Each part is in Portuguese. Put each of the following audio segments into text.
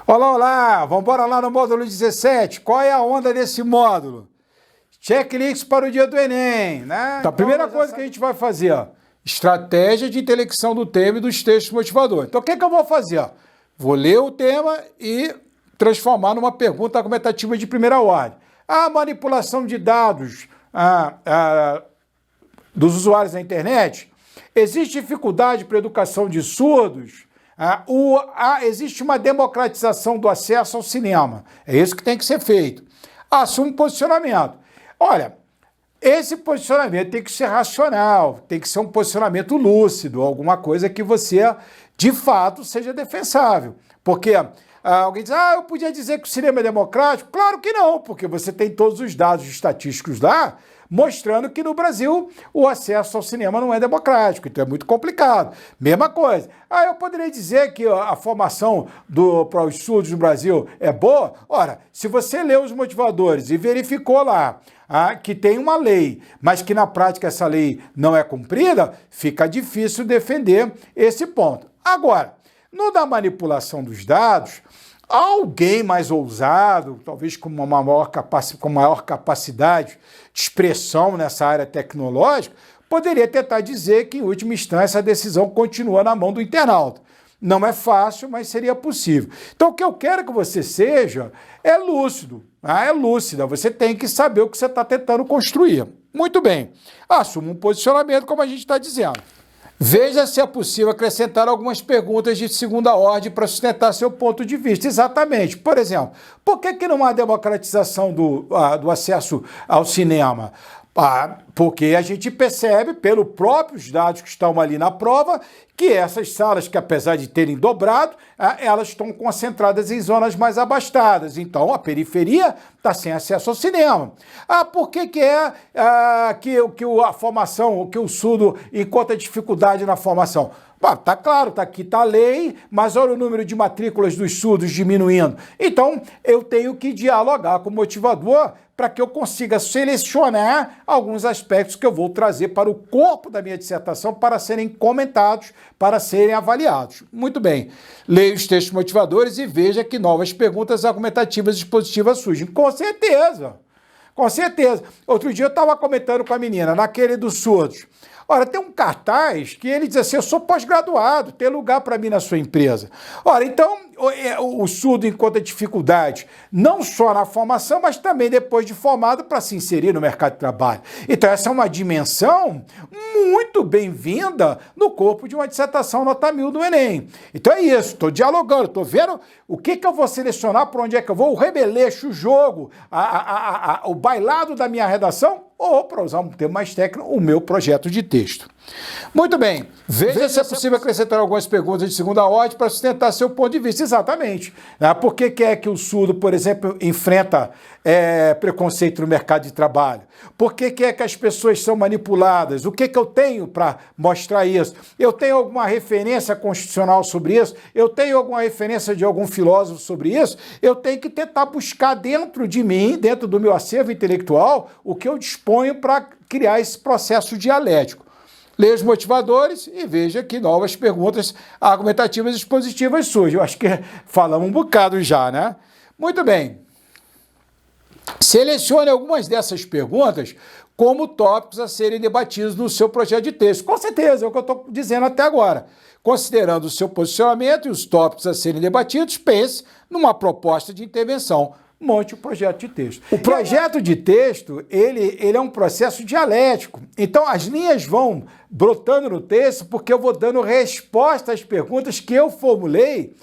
Olá, olá! Vamos embora lá no módulo 17. Qual é a onda desse módulo? Checklist para o dia do Enem, né? Então, a primeira coisa que a gente vai fazer, ó, estratégia de intelecção do tema e dos textos motivadores. Então, o que eu vou fazer? Ó? Vou ler o tema e transformar numa pergunta argumentativa de primeira ordem. A manipulação de dados dos usuários da internet. Existe dificuldade para a educação de surdos? Existe uma democratização do acesso ao cinema. É isso que tem que ser feito. Assume posicionamento. Olha, esse posicionamento tem que ser racional, tem que ser um posicionamento lúcido, alguma coisa que você, de fato, seja defensável. Porque alguém diz, eu podia dizer que o cinema é democrático? Claro que não, porque você tem todos os dados estatísticos lá, mostrando que no Brasil o acesso ao cinema não é democrático, então é muito complicado. Mesma coisa. Eu poderia dizer que a formação para os surdos no Brasil é boa? Ora, se você lê os motivadores e verificou lá que tem uma lei, mas que na prática essa lei não é cumprida, fica difícil defender esse ponto. Agora, no da manipulação dos dados, alguém mais ousado, talvez com maior capacidade de expressão nessa área tecnológica, poderia tentar dizer que, em última instância, a decisão continua na mão do internauta. Não é fácil, mas seria possível. Então, o que eu quero que você seja é lúcido, é lúcida. Você tem que saber o que você está tentando construir. Muito bem. Assuma um posicionamento, como a gente está dizendo. Veja se é possível acrescentar algumas perguntas de segunda ordem para sustentar seu ponto de vista. Exatamente. Por exemplo, por que não há democratização do acesso ao cinema? Porque a gente percebe, pelos próprios dados que estão ali na prova, que essas salas, que apesar de terem dobrado, elas estão concentradas em zonas mais abastadas. Então, a periferia está sem acesso ao cinema. Por que que a formação, que o surdo encontra dificuldade na formação? Tá claro, aqui está a lei, mas olha o número de matrículas dos surdos diminuindo. Então, eu tenho que dialogar com o motivador para que eu consiga selecionar alguns aspectos que eu vou trazer para o corpo da minha dissertação para serem comentados, para serem avaliados. Muito bem. Leia os textos motivadores e veja que novas perguntas argumentativas e expositivas surgem. Com certeza. Com certeza. Outro dia eu estava comentando com a menina, naquele dos surdos. Ora, tem um cartaz que ele diz assim, eu sou pós-graduado, tem lugar para mim na sua empresa. Ora, então, o surdo encontra dificuldade, não só na formação, mas também depois de formado para se inserir no mercado de trabalho. Então, essa é uma dimensão muito bem-vinda no corpo de uma dissertação nota 1000 do Enem. Então é isso, estou dialogando, estou vendo o que eu vou selecionar, por onde é que eu vou, o rebeleixo, o jogo, o bailado da minha redação, ou, para usar um termo mais técnico, o meu projeto de texto. Muito bem. Veja se é possível acrescentar algumas perguntas de segunda ordem para sustentar seu ponto de vista. Exatamente. Por que é que o surdo, por exemplo, enfrenta preconceito no mercado de trabalho? Por que é que as pessoas são manipuladas? O que eu tenho para mostrar isso? Eu tenho alguma referência constitucional sobre isso? Eu tenho alguma referência de algum filósofo sobre isso? Eu tenho que tentar buscar dentro de mim, dentro do meu acervo intelectual, o que eu disponho para criar esse processo dialético. Leia os motivadores e veja que novas perguntas argumentativas e expositivas surgem. Eu acho que falamos um bocado já, né? Muito bem. Selecione algumas dessas perguntas como tópicos a serem debatidos no seu projeto de texto. Com certeza, é o que eu estou dizendo até agora. Considerando o seu posicionamento e os tópicos a serem debatidos, pense numa proposta de intervenção. Monte o projeto de texto. O projeto de texto, ele é um processo dialético. Então, as linhas vão brotando no texto porque eu vou dando resposta às perguntas que eu formulei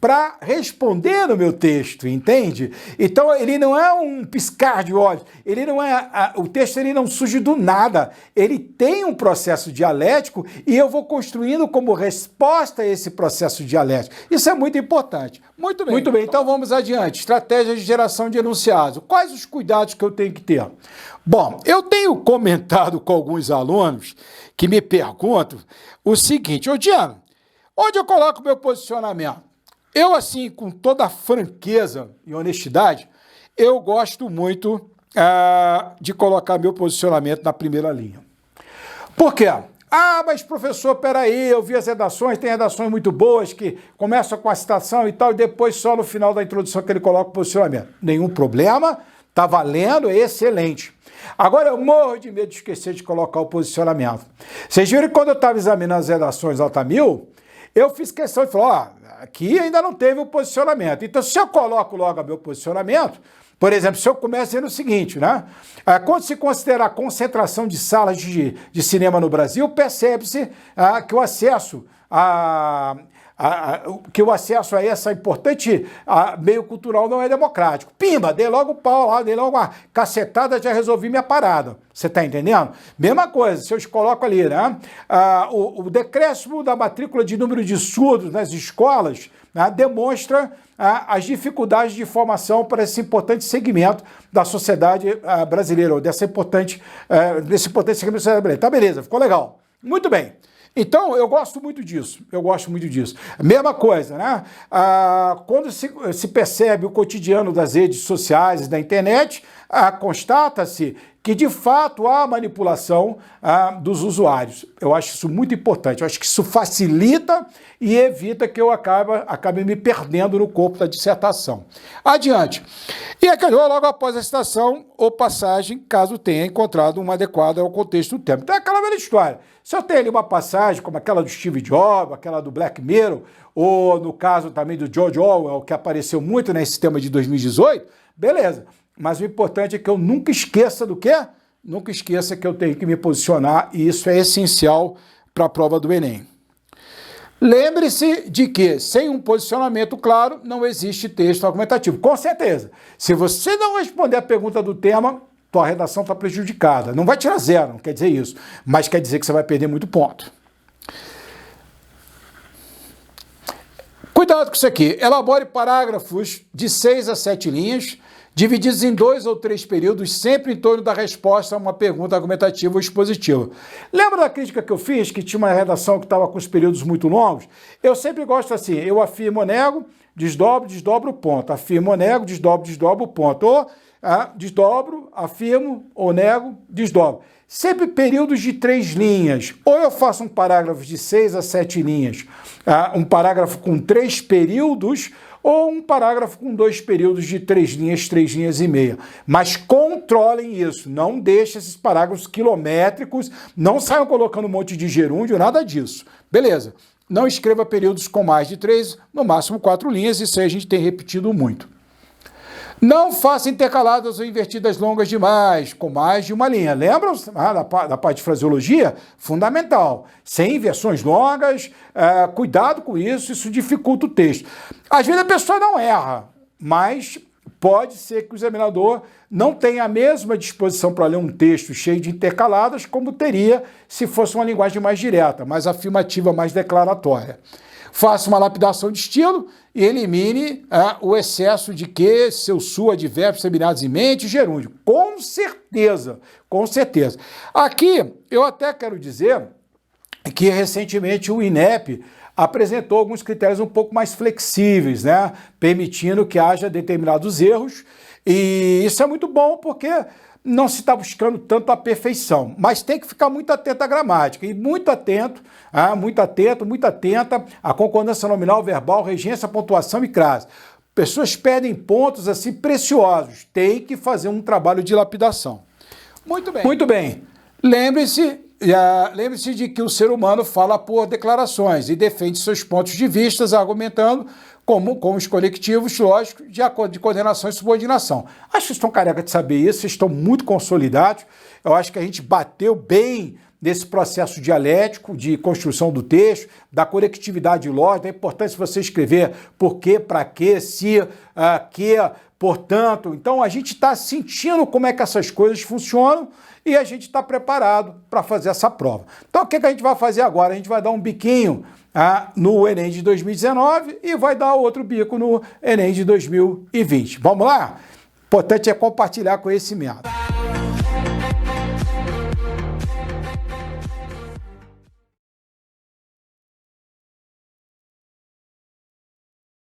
para responder no meu texto, entende? Então, ele não é um piscar de olhos, ele não é, o texto ele não surge do nada, ele tem um processo dialético e eu vou construindo como resposta a esse processo dialético. Isso é muito importante. Muito bem. Muito bem, então vamos adiante. Estratégia de geração de enunciados. Quais os cuidados que eu tenho que ter? Bom, eu tenho comentado com alguns alunos que me perguntam o seguinte, Diana, onde eu coloco o meu posicionamento? Eu, assim, com toda a franqueza e honestidade, eu gosto muito de colocar meu posicionamento na primeira linha. Por quê? Mas professor, peraí, eu vi as redações, tem redações muito boas que começam com a citação e tal, e depois só no final da introdução que ele coloca o posicionamento. Nenhum problema, tá valendo, é excelente. Agora eu morro de medo de esquecer de colocar o posicionamento. Vocês viram que quando eu estava examinando as redações Nota 1000, eu fiz questão de falar, aqui ainda não teve o posicionamento. Então se eu coloco logo o meu posicionamento, por exemplo, se eu começo dizendo o seguinte, né? Quando se considera a concentração de salas de cinema no Brasil, percebe-se que o acesso a essa importante meio cultural não é democrático. Pimba, dei logo o pau lá, dei logo uma cacetada, já resolvi minha parada. Você está entendendo? Mesma coisa, se eu coloco ali, né? O decréscimo da matrícula de número de surdos nas escolas, né, demonstra as dificuldades de formação para esse importante segmento da sociedade brasileira, ou desse importante segmento da sociedade brasileira. Tá, beleza, ficou legal. Muito bem. Então, eu gosto muito disso, Mesma coisa, né? Quando se percebe o cotidiano das redes sociais e da internet, constata-se que, de fato, há manipulação dos usuários. Eu acho isso muito importante, eu acho que isso facilita e evita que eu acabe me perdendo no corpo da dissertação. Adiante. E acabou logo após a citação ou passagem, caso tenha encontrado uma adequada ao contexto do tema. Então é aquela velha história. Se eu tenho ali uma passagem como aquela do Steve Jobs, aquela do Black Mirror, ou no caso também do George Orwell, que apareceu muito nesse tema de 2018, beleza. Mas o importante é que eu nunca esqueça do quê? Nunca esqueça que eu tenho que me posicionar e isso é essencial para a prova do Enem. Lembre-se de que, sem um posicionamento claro, não existe texto argumentativo. Com certeza. Se você não responder a pergunta do tema, tua redação está prejudicada. Não vai tirar zero, não quer dizer isso, mas quer dizer que você vai perder muito ponto. Cuidado com isso aqui. Elabore parágrafos de 6 a 7 linhas, divididos em 2 ou 3 períodos, sempre em torno da resposta a uma pergunta argumentativa ou expositiva. Lembra da crítica que eu fiz, que tinha uma redação que estava com os períodos muito longos? Eu sempre gosto assim, eu afirmo ou nego, desdobro o ponto. Afirmo ou nego, desdobro o ponto. Ou desdobro, afirmo ou nego, desdobro. Sempre períodos de 3 linhas. Ou eu faço um parágrafo de 6 a 7 linhas, um parágrafo com 3 períodos, ou um parágrafo com 2 períodos de 3 linhas e meia. Mas controlem isso, não deixem esses parágrafos quilométricos, não saiam colocando um monte de gerúndio, nada disso. Beleza, não escreva períodos com mais de 3, no máximo 4 linhas, isso aí a gente tem repetido muito. Não faça intercaladas ou invertidas longas demais, com mais de uma linha. Lembram da parte de fraseologia? Fundamental. Sem inversões longas, cuidado com isso, isso dificulta o texto. Às vezes a pessoa não erra, mas pode ser que o examinador não tenha a mesma disposição para ler um texto cheio de intercaladas como teria se fosse uma linguagem mais direta, mais afirmativa, mais declaratória. Faça uma lapidação de estilo e elimine o excesso de que, seu, sua, advérbios, terminados em mente, gerúndio. Com certeza, com certeza. Aqui, eu até quero dizer que recentemente o INEP apresentou alguns critérios um pouco mais flexíveis, né? Permitindo que haja determinados erros. E isso é muito bom porque não se está buscando tanto a perfeição, mas tem que ficar muito atento à gramática e muito atenta à concordância nominal, verbal, regência, pontuação e crase. Pessoas pedem pontos assim preciosos, tem que fazer um trabalho de lapidação. Muito bem. Muito bem. Lembre-se de que o ser humano fala por declarações e defende seus pontos de vista, argumentando com os colectivos, lógico, de coordenação e subordinação. Acho que estão careca de saber isso, vocês estão muito consolidados. Eu acho que a gente bateu bem nesse processo dialético de construção do texto, da conectividade lógica, da importância de você escrever por quê, para quê, se, que, portanto. Então, a gente está sentindo como é que essas coisas funcionam e a gente está preparado para fazer essa prova. Então, o que a gente vai fazer agora? A gente vai dar um biquinho no Enem de 2019 e vai dar outro bico no Enem de 2020. Vamos lá? O importante é compartilhar conhecimento.